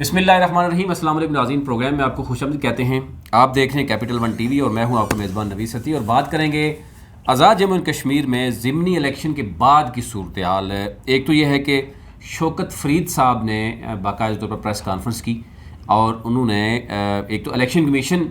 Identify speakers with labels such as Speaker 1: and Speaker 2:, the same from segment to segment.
Speaker 1: بسم اللہ الرحمن الرحیم۔ السلام علیکم ناظرین، پروگرام میں آپ کو خوش آمدید کہتے ہیں۔ آپ دیکھ رہے ہیں کیپٹل ون ٹی وی اور میں ہوں آپ کا میزبان نوید ستی، اور بات کریں گے آزاد جموں اینڈ کشمیر میں ضمنی الیکشن کے بعد کی صورتحال۔ ایک تو یہ ہے کہ شوکت فرید صاحب نے باقاعدہ طور پر پریس کانفرنس کی اور انہوں نے ایک تو الیکشن کمیشن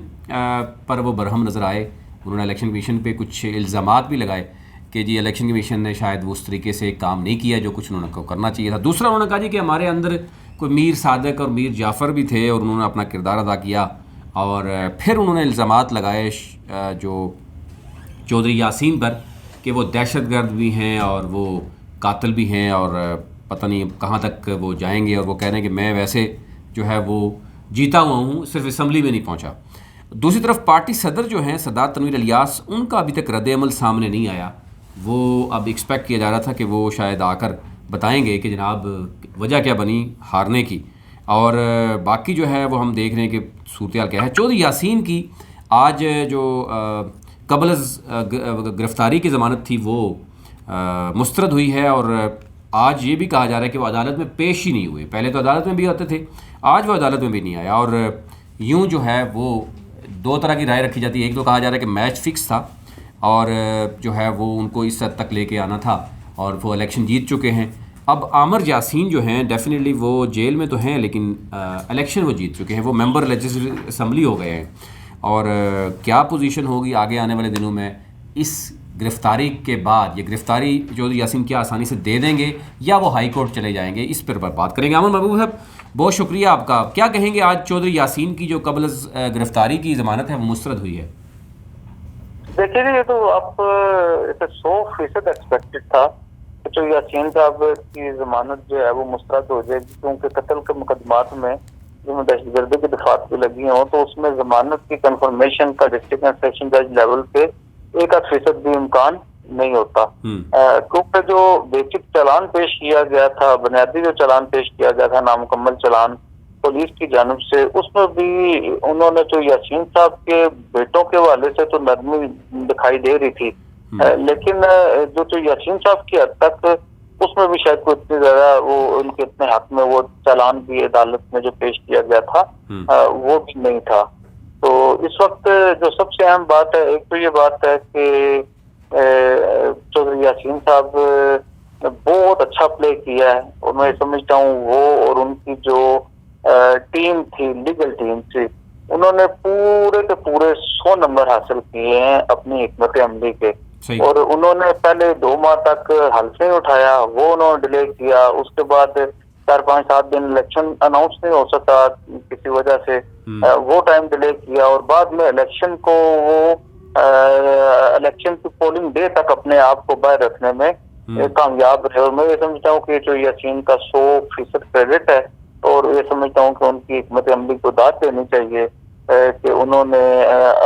Speaker 1: پر وہ برہم نظر آئے۔ انہوں نے الیکشن کمیشن پہ کچھ الزامات بھی لگائے کہ جی الیکشن کمیشن نے شاید وہ اس طریقے سے کام نہیں کیا جو کچھ انہوں نے کرنا چاہیے تھا۔ دوسرا انہوں نے کہا جی کہ ہمارے اندر کوئی میر صادق اور میر جعفر بھی تھے اور انہوں نے اپنا کردار ادا کیا، اور پھر انہوں نے الزامات لگائے جو چودھری یاسین پر کہ وہ دہشت گرد بھی ہیں اور وہ قاتل بھی ہیں، اور پتہ نہیں کہاں تک وہ جائیں گے، اور وہ کہہ رہے ہیں کہ میں ویسے جو ہے وہ جیتا ہوا ہوں، صرف اسمبلی میں نہیں پہنچا۔ دوسری طرف پارٹی صدر جو ہیں سردار تنویر الیاس، ان کا ابھی تک رد عمل سامنے نہیں آیا۔ وہ اب ایکسپیکٹ کیا جا رہا تھا کہ وہ شاید آ کر بتائیں گے کہ جناب وجہ کیا بنی ہارنے کی، اور باقی جو ہے وہ ہم دیکھ رہے ہیں کہ صورتحال کیا ہے۔ چودھری یاسین کی آج جو قبل از گرفتاری کی ضمانت تھی وہ مسترد ہوئی ہے، اور آج یہ بھی کہا جا رہا ہے کہ وہ عدالت میں پیش ہی نہیں ہوئے۔ پہلے تو عدالت میں بھی آتے تھے، آج وہ عدالت میں بھی نہیں آیا، اور یوں جو ہے وہ دو طرح کی رائے رکھی جاتی ہے۔ ایک تو کہا جا رہا ہے کہ میچ فکس تھا اور جو ہے وہ ان کو اس حد تک لے کے آنا تھا اور وہ الیکشن جیت چکے ہیں۔ اب عامر یاسین جو ہیں ڈیفینیٹلی وہ جیل میں تو ہیں، لیکن الیکشن وہ جیت چکے ہیں، وہ ممبر لیجسلیٹو اسمبلی ہو گئے ہیں، اور کیا پوزیشن ہوگی آگے آنے والے دنوں میں اس گرفتاری کے بعد؟ یہ گرفتاری چودھری یاسین کیا آسانی سے دے دیں گے یا وہ ہائی کورٹ چلے جائیں گے؟ اس پر بات کریں گے۔ عامر محبوب صاحب بہت شکریہ آپ کا۔ کیا کہیں گے آج چودھری یاسین کی جو قبل از گرفتاری کی ضمانت ہے وہ مسترد ہوئی ہے؟
Speaker 2: دیکھیے یہ تو آپ 100% ایکسپیکٹڈ تھا کہ جو یاسین صاحب کی ضمانت جو ہے وہ مسترد ہو جائے گی، کیونکہ قتل کے مقدمات میں جو دہشت گردی کی دفعات بھی لگی ہوں تو اس میں ضمانت کی کنفرمیشن کا ڈسٹرکٹ اینڈ سیشن جج لیول پہ 1% بھی امکان نہیں ہوتا، کیونکہ جو بیسک چالان پیش کیا گیا تھا، بنیادی جو چالان پیش کیا گیا تھا نامکمل چالان پولیس کی جانب سے، اس میں بھی انہوں نے تو یاسین صاحب کے بیٹوں کے حوالے سے تو نرمی دکھائی دے رہی تھی، لیکن جو یاسین صاحب کی حد تک اس میں بھی شاید کوئی اتنی زیادہ وہ ان کے اتنے حق میں وہ چالان بھی عدالت میں جو پیش کیا گیا تھا وہ بھی نہیں تھا۔ تو اس وقت جو سب سے اہم بات ہے، ایک تو یہ بات ہے کہ چودھری یاسین صاحب نے بہت اچھا پلے کیا ہے، اور میں سمجھتا ہوں وہ اور ان کی جو ٹیم تھی، لیگل ٹیم تھی، انہوں نے پورے کے پورے 100 نمبر حاصل کیے ہیں اپنی حکمت عملی کے، اور انہوں نے پہلے 2 ماہ تک حلف نہیں اٹھایا، وہ انہوں نے ڈیلے کیا، اس کے بعد 4-5-7 دن الیکشن اناؤنس نہیں ہو سکا کسی وجہ سے، وہ ٹائم ڈیلے کیا، اور بعد میں الیکشن کو وہ الیکشن کی پولنگ ڈے تک اپنے آپ کو باہر رکھنے میں کامیاب رہے، اور میں یہ سمجھتا ہوں کہ جو یاسین کا 100% کریڈٹ ہے، اور یہ سمجھتا ہوں کہ ان کی حکمت عملی کو داد دینی چاہیے کہ انہوں نے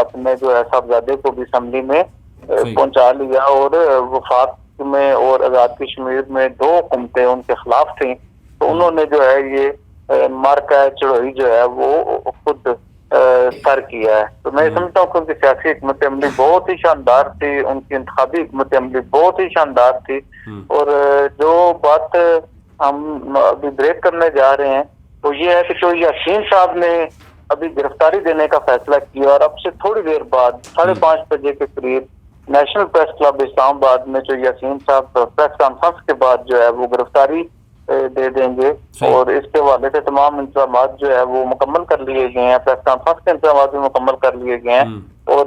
Speaker 2: اپنے جو ہے صاحبزادے کو بھی اسمبلی میں پہنچا لیا، اور وفاق میں اور آزاد کشمیر میں 2 حکومتیں ان کے خلاف تھیں، تو انہوں نے جو ہے یہ مارکہ چڑھوئی جو ہے وہ خود سر کیا ہے۔ تو میں سمجھتا ہوں کہ ان کی سیاسی حکمت عملی بہت ہی شاندار تھی، ان کی انتخابی حکمت عملی بہت ہی شاندار تھی، اور جو بات ہم ابھی بریک کرنے جا رہے ہیں وہ یہ ہے کہ جو یاسین صاحب نے ابھی گرفتاری دینے کا فیصلہ کیا، اور اب سے تھوڑی دیر بعد 5:30 بجے کے قریب نیشنل پریس کلب اسلام آباد میں جو یاسین صاحب پریس کانفرنس کے بعد جو ہے وہ گرفتاری دے دیں گے، اور اس کے حوالے سے تمام انتظامات جو ہے وہ مکمل کر لیے گئے ہیں، پریس کانفرنس کے انتظامات بھی مکمل کر لیے گئے ہیں، اور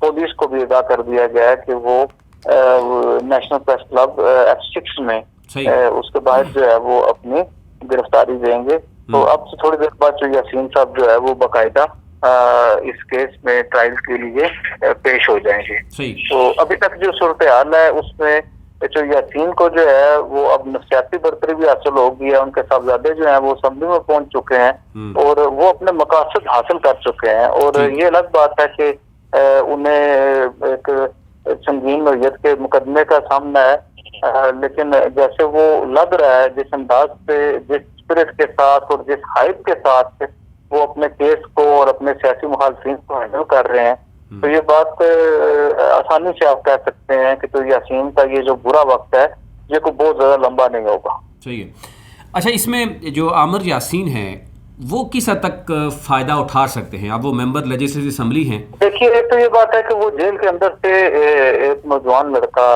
Speaker 2: پولیس کو بھی ادا کر دیا گیا ہے کہ وہ نیشنل پریس کلب F6 میں اس کے بعد جو ہے وہ اپنی گرفتاری دیں گے۔ تو اب سے تھوڑی دیر بعد جو یاسین صاحب جو ہے وہ باقاعدہ اس کیس میں ٹرائل کے لیے پیش ہو جائیں گے۔ تو ابھی تک جو صورتحال ہے اس میں جو یاسین کو جو ہے وہ اب نفسیاتی برتری بھی حاصل ہو گئی ہے، ان کے صاحبزادے جو ہیں وہ اسمبلی میں پہنچ چکے ہیں اور وہ اپنے مقاصد حاصل کر چکے ہیں، اور یہ الگ بات ہے کہ انہیں ایک سنگین نوعیت کے مقدمے کا سامنا ہے، لیکن جیسے وہ لگ رہا ہے، جس انداز پہ، جس اسپرٹ کے ساتھ اور جس ہائپ کے ساتھ وہ اپنے کیس کو اور اپنے سیاسی مخالفین کو ہینڈل کر رہے ہیں، تو یہ بات آسانی سے آپ کہہ سکتے ہیں کہ تو یاسین کا یہ جو برا وقت ہے یہ کوئی بہت زیادہ لمبا نہیں ہوگا۔
Speaker 1: صحیح ہے۔ اچھا، اس میں جو عامر یاسین ہیں وہ کس حد تک فائدہ اٹھا سکتے ہیں؟ اب وہ ممبر لیجسلیٹو اسمبلی ہیں.
Speaker 2: دیکھیے ایک تو یہ بات ہے کہ وہ جیل کے اندر سے ایک نوجوان لڑکا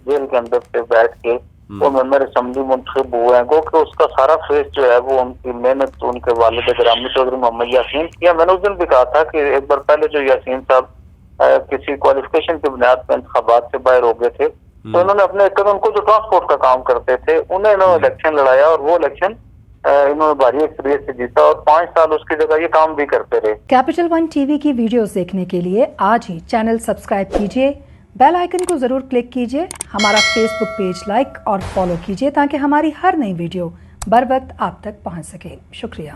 Speaker 2: جیل کے اندر سے بیٹھ کے وہ ممبر اسمبلی منتخب ہوئے ہیں. گو کہ اس کا سارا فیس جو ہے وہ ان کی محنت ان کے والد گرامی چودھری محمد یاسین کیا. میں نے اس دن بھی کہا تھا کہ ایک بار پہلے جو یاسین صاحب کسی کوالیفیکیشن کی بنیاد پر انتخابات سے باہر ہو گئے تھے تو انہوں نے اپنے ان کو جو ٹرانسپورٹ کا کام کرتے تھے انہوں نے الیکشن لڑایا اور وہ الیکشن انہوں نے بھاری اکثریت سے جیتا اور 5 سال اس کی جگہ یہ کام بھی کرتے رہے.
Speaker 3: کیپٹل ون ٹی وی کی ویڈیوز دیکھنے کے لیے آج ہی چینل سبسکرائب کیجیے، بیل آئیکن کو ضرور کلک کیجیے، ہمارا فیس بک پیج لائک اور فالو کیجیے تاکہ ہماری ہر نئی ویڈیو بر وقت آپ تک پہنچ سکے. شکریہ.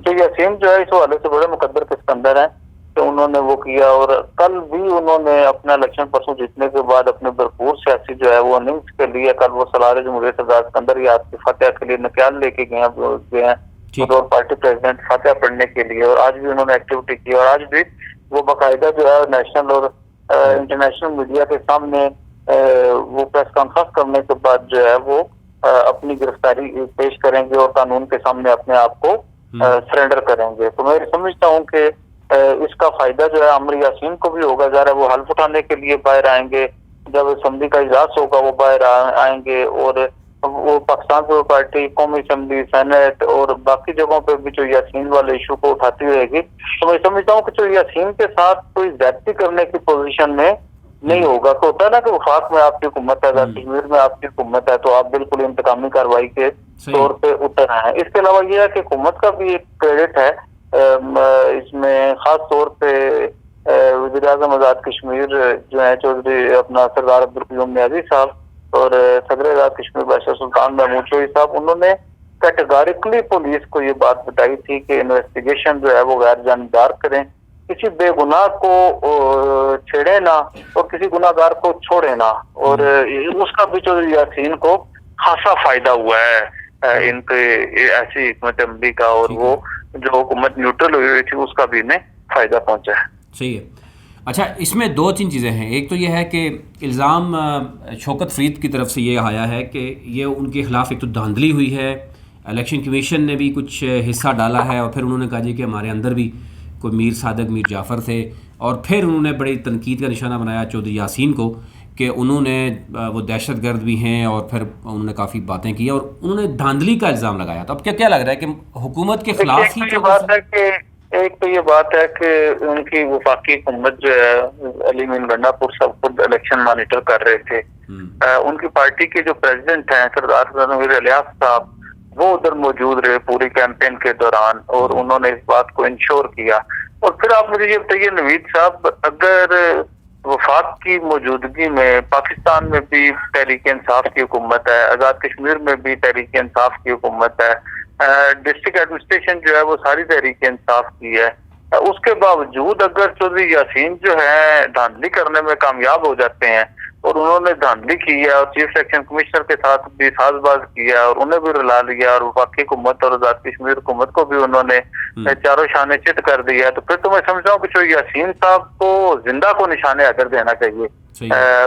Speaker 2: تو یاسین جو ہے اس حوالے سے بڑے مقدر کے سکندر ہیں کہ انہوں نے وہ کیا اور کل بھی انہوں نے اپنا الیکشن پرسوں جیتنے کے بعد اپنے بھرپور سیاسی جو ہے وہ اننگز کے لیے کل وہ سالار جمہوریت سردار سکندر یاد کی فاتحہ کے لیے نکال لے کے گئے ہیں اور پارٹی پریزیڈنٹ فاتحہ پڑھنے کے لیے. اور آج بھی انہوں نے ایکٹیویٹی کی اور آج بھی وہ باقاعدہ جو ہے نیشنل اور انٹرنیشنل میڈیا کے سامنے وہ پریس کانفرنس کرنے کے بعد جو ہے وہ اپنی گرفتاری پیش کریں گے اور قانون کے سامنے اپنے آپ کو سرنڈر کریں گے. تو میں سمجھتا ہوں کہ اس کا فائدہ جو ہے عمر یاسین کو بھی ہوگا. ظاہر ہے وہ حلف اٹھانے کے لیے باہر آئیں گے، جب اسمبلی کا اجلاس ہوگا وہ باہر آئیں گے اور وہ پاکستان پیپلز پارٹی قومی اسمبلی سینٹ اور باقی جگہوں پہ بھی جو یاسین والے ایشو کو اٹھاتی رہے گی. تو میں سمجھتا ہوں کہ جو یاسین کے ساتھ کوئی زیادتی کرنے کی پوزیشن میں نہیں ہوگا. تو ہوتا ہے نا کہ وفاق میں آپ کی حکومت ہے، کشمیر میں آپ کی حکومت ہے، تو آپ بالکل انتقامی کارروائی کے طور پہ اتر آئے ہیں. اس کے علاوہ یہ ہے کہ حکومت کا بھی ایک کریڈٹ ہے اس میں، خاص طور پہ وزیر اعظم آزاد کشمیر جو ہیں چودھری اپنا سردار عبدالقیوم نیازی صاحب اور صدر آزاد کشمیر بادشاہ سلطان محمود شوقی صاحب، انہوں نے کیٹیگوریکلی پولیس کو یہ بات بتائی تھی کہ انویسٹیگیشن جو ہے وہ غیر جانبدار کریں، کسی بے گناہ کو چھیڑے نہ اور کسی گناہ گار کو چھوڑے نہ. اور اس کا بھی چودھری یاسین کو خاصا فائدہ ہوا ہے ان کے ایسی حکمت عملی کا اور وہ جو حکومت نیوٹرل ہوئی تھی اس کا بھی انہیں فائدہ پہنچا ہے.
Speaker 1: صحیح ہے. اچھا اس میں 2-3 چیزیں ہیں. ایک تو یہ ہے کہ الزام شوکت فرید کی طرف سے یہ آیا ہے کہ یہ ان کے خلاف ایک تو دھاندلی ہوئی ہے، الیکشن کمیشن نے بھی کچھ حصہ ڈالا ہے اور پھر انہوں نے کہا جی کہ ہمارے اندر بھی کوئی میر صادق میر جعفر تھے اور پھر انہوں نے بڑی تنقید کا نشانہ بنایا چودھری یاسین کو کہ انہوں نے وہ دہشت گرد بھی ہیں اور پھر انہوں نے کافی باتیں کی اور انہوں نے دھاندلی کا الزام لگایا. تو اب کیا لگ رہا ہے کہ حکومت کے خلاف ہی
Speaker 2: ایک تو یہ بات ہے کہ ان کی وفاقی حکومت جو ہے علی مین گنڈا پور سب خود الیکشن مانیٹر کر رہے تھے. ان کی پارٹی کے جو پریزیڈنٹ ہیں سردار تنویر الیاس صاحب وہ ادھر موجود رہے پوری کیمپین کے دوران اور انہوں نے اس بات کو انشور کیا. اور پھر آپ مجھے یہ بتائیے نوید صاحب، اگر وفاق کی موجودگی میں پاکستان میں بھی تحریک انصاف کی حکومت ہے، آزاد کشمیر میں بھی تحریک انصاف کی حکومت ہے، ڈسٹرکٹ ایڈمنسٹریشن جو ہے وہ ساری تحریک انصاف کی ہے، اس کے باوجود اگر چودھری یاسین جو ہے دھاندلی کرنے میں کامیاب ہو جاتے ہیں اور انہوں نے دھاندلی کی ہے اور چیف الیکشن کمشنر کے ساتھ بھی ساز باز کیا اور انہیں بھی رلا لیا اور وفاقی حکومت اور آزاد کشمیر حکومت کو بھی انہوں نے چاروں شانے چت کر دیا، تو پھر تو میں سمجھتا ہوں کہ جو یاسین صاحب کو زندہ کو نشان حیدر دینا چاہیے.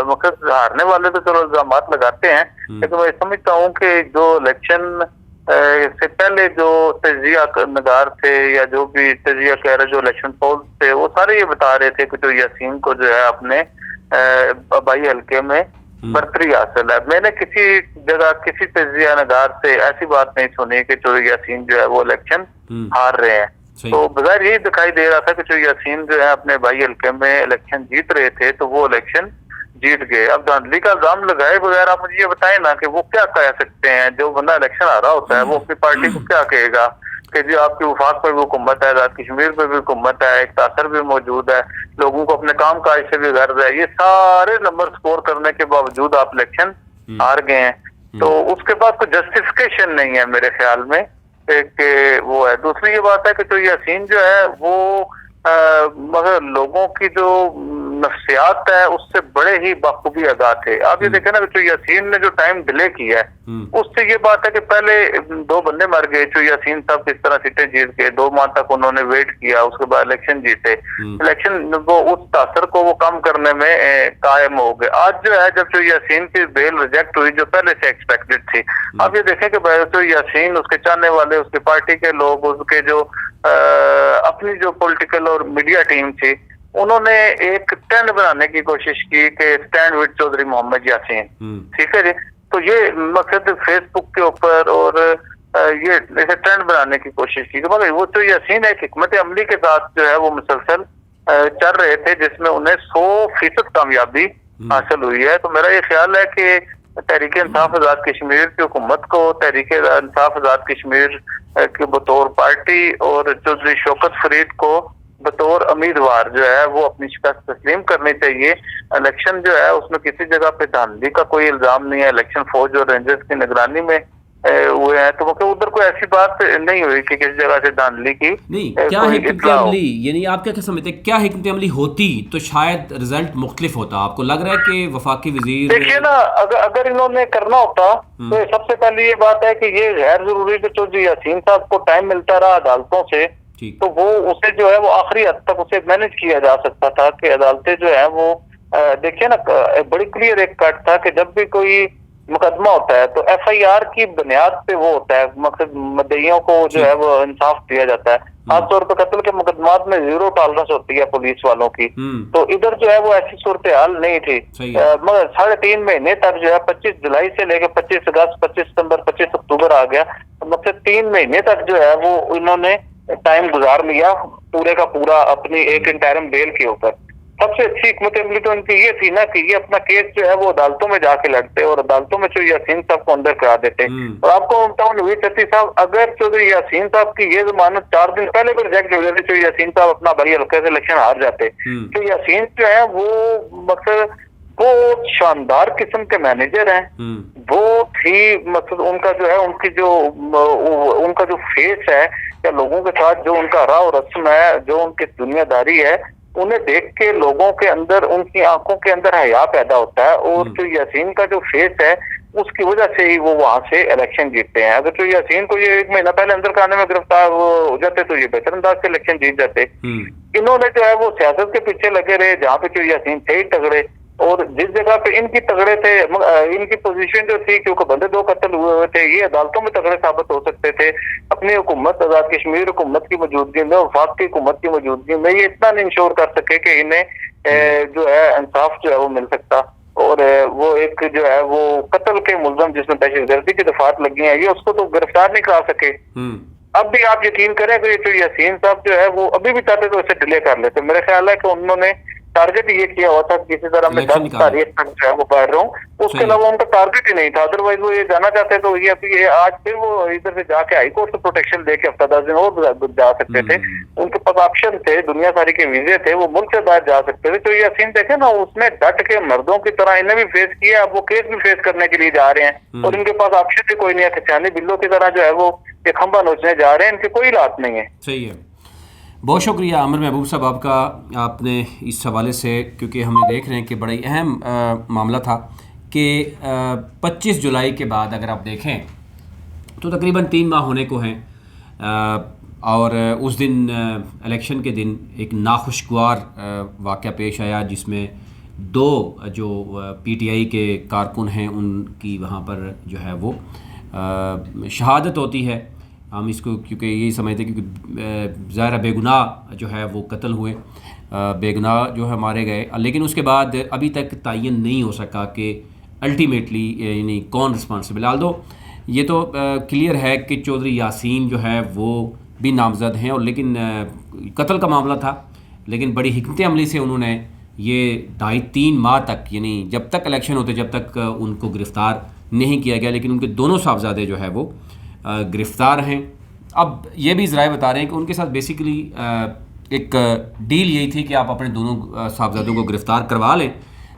Speaker 2: مقصد ہارنے والے تو چلو الزامات لگاتے ہیں لیکن میں سمجھتا ہوں کہ جو الیکشن سے پہلے جو تجزیہ نگار تھے یا جو بھی تجزیہ کہہ رہے جو الیکشن پول تھے وہ سارے یہ بتا رہے تھے کہ جو یاسین کو جو ہے اپنے آبائی حلقے میں برتری حاصل ہے. میں نے کسی جگہ کسی تجزیہ نگار سے ایسی بات نہیں سنی کہ جو یاسین جو ہے وہ الیکشن ہار رہے ہیں. تو بظاہر یہی دکھائی دے رہا تھا کہ جو یاسین جو ہے اپنے آبائی حلقے میں الیکشن جیت رہے تھے تو وہ الیکشن جیت گئے. اب دھاندلی کا الزام لگائے بغیر آپ مجھے یہ بتائیں نا کہ وہ کیا کہہ سکتے ہیں؟ جو بندہ الیکشن آ رہا ہوتا ہے وہ اپنی پارٹی کو کیا کہے گا کہ جی آپ کی وفاق میں بھی حکومت ہے، آزاد کشمیر میں بھی حکومت ہے، ایک تاثر بھی موجود ہے، لوگوں کو اپنے کام کاج سے بھی غرض ہے، یہ سارے نمبر سکور کرنے کے باوجود آپ الیکشن ہار گئے ہیں. تو اس کے بعد کوئی جسٹیفیکیشن نہیں ہے میرے خیال میں کہ وہ ہے. دوسری یہ بات ہے کہ جو یاسین جو ہے وہ مگر لوگوں کی جو نفسیات ہے اس سے بڑے ہی بخوبی آگاہ تھے. آپ یہ دیکھیں نا کہ یاسین نے جو ٹائم ڈیلے کیا ہے اس سے یہ بات ہے کہ پہلے 2 بندے مر گئے. یاسین صاحب کس طرح سیٹیں جیت گئے, 2 ماہ تک انہوں نے ویٹ کیا, اس کے بعد الیکشن جیتے. الیکشن وہ اس تاثر کو وہ کم کرنے میں قائم ہو گئے. آج جو ہے جب یاسین کی بیل ریجیکٹ ہوئی جو پہلے سے ایکسپیکٹڈ تھی, آپ یہ دیکھیں کہ یاسین, اس کے چاہنے والے, اس کی پارٹی کے لوگ, اس کے جو اپنی جو پولیٹیکل اور میڈیا ٹیم تھی, انہوں نے ایک ٹرینڈ بنانے کی کوشش کی کہ اسٹینڈ ود چودھری محمد یاسین. ٹھیک ہے جی. تو یہ مقصد فیس بک کے اوپر اور یہ ایسے ٹرینڈ بنانے کی کوشش کی. مگر وہ تو یاسین ایک حکمت عملی کے ساتھ جو ہے وہ مسلسل چل رہے تھے جس میں انہیں 100% کامیابی حاصل ہوئی ہے. تو میرا یہ خیال ہے کہ تحریک انصاف آزاد کشمیر کی حکومت کو, تحریک انصاف آزاد کشمیر کے بطور پارٹی اور چودھری شوکت فرید کو بطور امیدوار جو ہے وہ اپنی شکست تسلیم کرنی چاہیے. الیکشن جو ہے اس میں کسی جگہ پہ دھاندلی کا کوئی الزام نہیں ہے. الیکشن فوج اور رینجرز کی نگرانی میں ہوئے ہیں, تو ادھر کوئی ایسی بات نہیں ہوئی کہ کسی جگہ سے دھاندلی کی
Speaker 1: نہیں. کیا حکمت عملی, یعنی آپ کیا سمجھتے ہیں, کیا حکمت عملی ہوتی تو شاید رزلٹ مختلف ہوتا؟ آپ کو لگ رہا ہے کہ وفاقی وزیر
Speaker 2: دیکھیے نا, اگر انہوں نے کرنا ہوتا تو سب سے پہلی یہ بات ہے کہ یہ غیر ضروری کہ چودھری یاسین صاحب کو ٹائم ملتا رہا عدالتوں سے, تو وہ اسے جو ہے وہ آخری حد تک اسے مینج کیا جا سکتا تھا کہ عدالتیں جو ہے وہ دیکھیے نا, بڑی کلیئر ایک کٹ تھا کہ جب بھی کوئی مقدمہ ہوتا ہے تو ایف آئی آر کی بنیاد پہ وہ ہوتا ہے, مقصد مدعیوں کو جو ہے وہ انصاف دیا جاتا ہے. خاص طور پہ قتل کے مقدمات میں 0 ٹالرنس ہوتی ہے پولیس والوں کی, تو ادھر جو ہے وہ ایسی صورتحال نہیں تھی. مگر 3.5 مہینے تک جو ہے 25 جولائی سے لے کے 25 اگست, 25 ستمبر, 25 اکتوبر آ گیا, مقصد 3 مہینے تک جو ہے وہ انہوں نے ٹائم گزار لیا پورے کا پورا اپنی ایک انٹرم بیل کے اوپر. سب سے اچھی حکمت عملی تو ان کی یہ تھی نا کہ یہ اپنا کیس جو ہے وہ عدالتوں میں جا کے لڑتے اور عدالتوں میں چودھری یاسین صاحب کو اندر کرا دیتے. اور آپ کو بتاؤں نوید چٹھی صاحب, اگر چودھری یاسین صاحب کی یہ ضمانت 4 دن پہلے بھی ریجیکٹ ہو جاتی, چودھری یاسین صاحب اپنا بڑی ہلکے سے الیکشن ہار جاتے. تو یاسین جو ہے وہ مقصد بہت شاندار قسم کے مینیجر ہیں, بہت ہی مقصد ان کا جو ہے ان کا جو فیس ہے یا لوگوں کے ساتھ جو ان کا راہ و رسم ہے, جو ان کی دنیا داری ہے, انہیں دیکھ کے لوگوں کے اندر, ان کی آنکھوں کے اندر حیا پیدا ہوتا ہے. اور جو یاسین کا جو فیس ہے اس کی وجہ سے ہی وہ وہاں سے الیکشن جیتتے ہیں. اگر جو یاسین کو یہ 1 مہینہ پہلے اندر کرانے میں گرفتار ہو جاتے تو یہ بہتر انداز سے الیکشن جیت جاتے. انہوں نے جو ہے وہ سیاست کے پیچھے لگے رہے, جہاں پہ جو یاسین تھے ہی تگڑے, اور جس جگہ پہ ان کی تگڑے تھے, ان کی پوزیشن جو تھی کیونکہ بندے 2 قتل ہوئے تھے, یہ عدالتوں میں تگڑے ثابت ہو سکتے تھے. اپنی حکومت آزاد کشمیر حکومت کی موجودگی میں, وفاق کی حکومت کی موجودگی میں یہ اتنا نہیں انشور کر سکے کہ انہیں جو ہے انصاف جو ہے وہ مل سکتا. اور وہ ایک جو ہے وہ قتل کے ملزم جس میں دہشت گردی کی دفعات لگی ہیں, یہ اس کو تو گرفتار نہیں کرا سکے. اب بھی آپ یقین کریں کہ یہ یاسین صاحب جو ہے وہ ابھی بھی چاہتے تو اسے ڈیلے کر لیتے. میرے خیال ہے کہ انہوں نے ٹارگیٹ یہ کیا ہوا تھا کسی طرح میں 10 تاریخ تک جو ہے وہ پڑھ رہا ہوں, اس کے علاوہ ان کا ٹارگیٹ ہی نہیں تھا. ادروائز وہ یہ جانا چاہتے تو یہ آج پھر وہ ادھر سے جا کے ہائی کورٹ سے پروٹیکشن دے کے ہفتہ 10 دن اور جا سکتے تھے. ان کے پاس آپشن تھے, دنیا ساری کے ویزے تھے, وہ ملک سے باہر جا سکتے تھے. تو یاسین دیکھیں نا, اس نے ڈٹ کے مردوں کی طرح انہیں بھی فیس کیا, اب وہ کیس بھی فیس کرنے کے لیے جا رہے ہیں اور ان کے پاس آپشن بھی کوئی نہیں ہے. کھچانی بلوں کی طرح جو ہے وہ یہ کھمبا نوچنے جا رہے ہیں, ان کی کوئی لات نہیں ہے.
Speaker 1: صحیح ہے. بہت شکریہ عامر محبوب صاحب آپ کا, آپ نے اس حوالے سے, کیونکہ ہم دیکھ رہے ہیں کہ بڑا ہی اہم معاملہ تھا کہ 25 جولائی کے بعد اگر آپ دیکھیں تو تقریباً 3 ماہ ہونے کو ہیں, اور اس دن الیکشن کے دن ایک ناخوشگوار واقعہ پیش آیا جس میں 2 جو پی ٹی آئی کے کارکن ہیں ان کی وہاں پر جو ہے وہ شہادت ہوتی ہے. ہم اس کو کیونکہ یہی سمجھتے ہیں کیونکہ ظاہر بے گناہ جو ہے وہ قتل ہوئے, بے گناہ جو ہے مارے گئے, لیکن اس کے بعد ابھی تک تعین نہیں ہو سکا کہ الٹیمیٹلی یعنی کون رسپانسبل. آلدو یہ تو کلیئر ہے کہ چودھری یاسین جو ہے وہ بھی نامزد ہیں, اور لیکن قتل کا معاملہ تھا, لیکن بڑی حکمت عملی سے انہوں نے یہ 2.5-3 ماہ تک, یعنی جب تک الیکشن ہوتے جب تک ان کو گرفتار نہیں کیا گیا, لیکن ان کے دونوں صاحبزادے جو ہے وہ گرفتار ہیں. اب یہ بھی ذرائع بتا رہے ہیں کہ ان کے ساتھ بیسیکلی ایک ڈیل یہی تھی کہ آپ اپنے دونوں صاحبزادوں کو گرفتار کروا لیں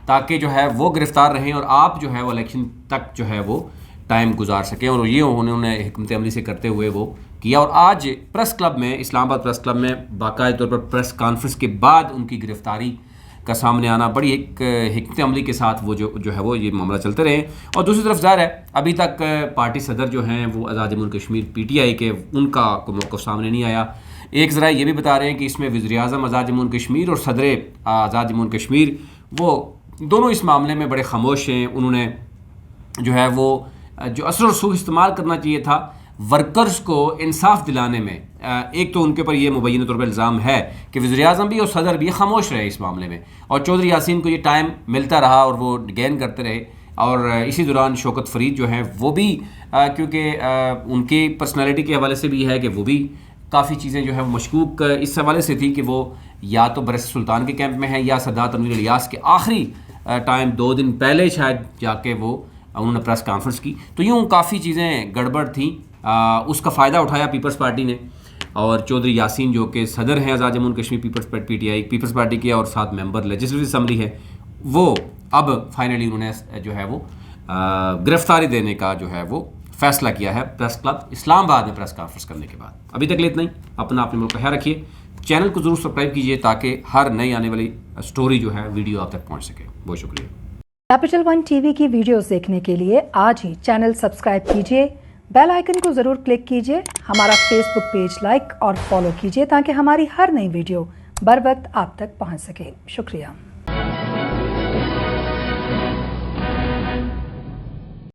Speaker 1: تاکہ جو ہے وہ گرفتار رہیں اور آپ جو ہے وہ الیکشن تک جو ہے وہ ٹائم گزار سکیں, اور یہ انہوں نے حکمت عملی سے کرتے ہوئے وہ کیا. اور آج پریس کلب میں, اسلام آباد پریس کلب میں باقاعدہ طور پر پریس کانفرنس کے بعد ان کی گرفتاری کا سامنے آنا، بڑی ایک حکمت عملی کے ساتھ وہ جو ہے وہ یہ معاملہ چلتے رہے. اور دوسری طرف ظاہر ہے ابھی تک پارٹی صدر جو ہیں وہ آزاد جموں کشمیر PTI کے ان کا کوئی موقف سامنے نہیں آیا. ایک ذرائع یہ بھی بتا رہے ہیں کہ اس میں وزیر اعظم آزاد جموں کشمیر اور صدر آزاد جموں کشمیر وہ دونوں اس معاملے میں بڑے خاموش ہیں. انہوں نے جو ہے وہ جو اثر و رسوخ استعمال کرنا چاہیے تھا ورکرز کو انصاف دلانے میں. ایک تو ان کے اوپر یہ مبینہ طور پر الزام ہے کہ وزیر اعظم بھی اور صدر بھی خاموش رہے اس معاملے میں، اور چودھری یاسین کو یہ ٹائم ملتا رہا اور وہ گین کرتے رہے. اور اسی دوران شوکت فرید جو ہیں وہ بھی کیونکہ ان کی پرسنالٹی کے حوالے سے بھی ہے کہ وہ بھی کافی چیزیں جو ہے وہ مشکوک اس حوالے سے تھی کہ وہ یا تو برس سلطان کے کیمپ میں ہیں یا سادات تنویر الیاس کے آخری ٹائم 2 دن پہلے شاید جا کے وہ انہوں نے پریس کانفرنس کی. تو یوں کافی چیزیں گڑبڑ تھیں. اس کا فائدہ اٹھایا پیپلز پارٹی نے، اور چودھری یاسین جو کہ صدر ہیں آزاد جموں کشمیر پیپلز پارٹی کے اور ساتھ ممبر لیجسلیٹو اسمبلی ہے، وہ اب فائنلی انہوں نے جو ہے وہ گرفتاری دینے کا جو ہے وہ فیصلہ کیا ہے پریس کلب اسلام آباد میں پریس کانفرنس کرنے کے بعد. ابھی تک اتنا ہی. اپنا اپنے ملک کا خیال رکھیے. چینل کو ضرور سبسکرائب کیجیے تاکہ ہر نئی آنے والی سٹوری جو ہے ویڈیو آپ تک پہنچ سکے. بہت شکریہ.
Speaker 3: کیپٹل ون TV کی ویڈیوز دیکھنے کے لیے آج ہی چینل سبسکرائب کیجیے، بیل آئیکن کو ضرور کلک کیجیے، ہمارا فیس بک پیج لائک اور فالو کیجیے تاکہ ہماری ہر نئی ویڈیو بر وقت آپ تک پہنچ سکے. شکریہ.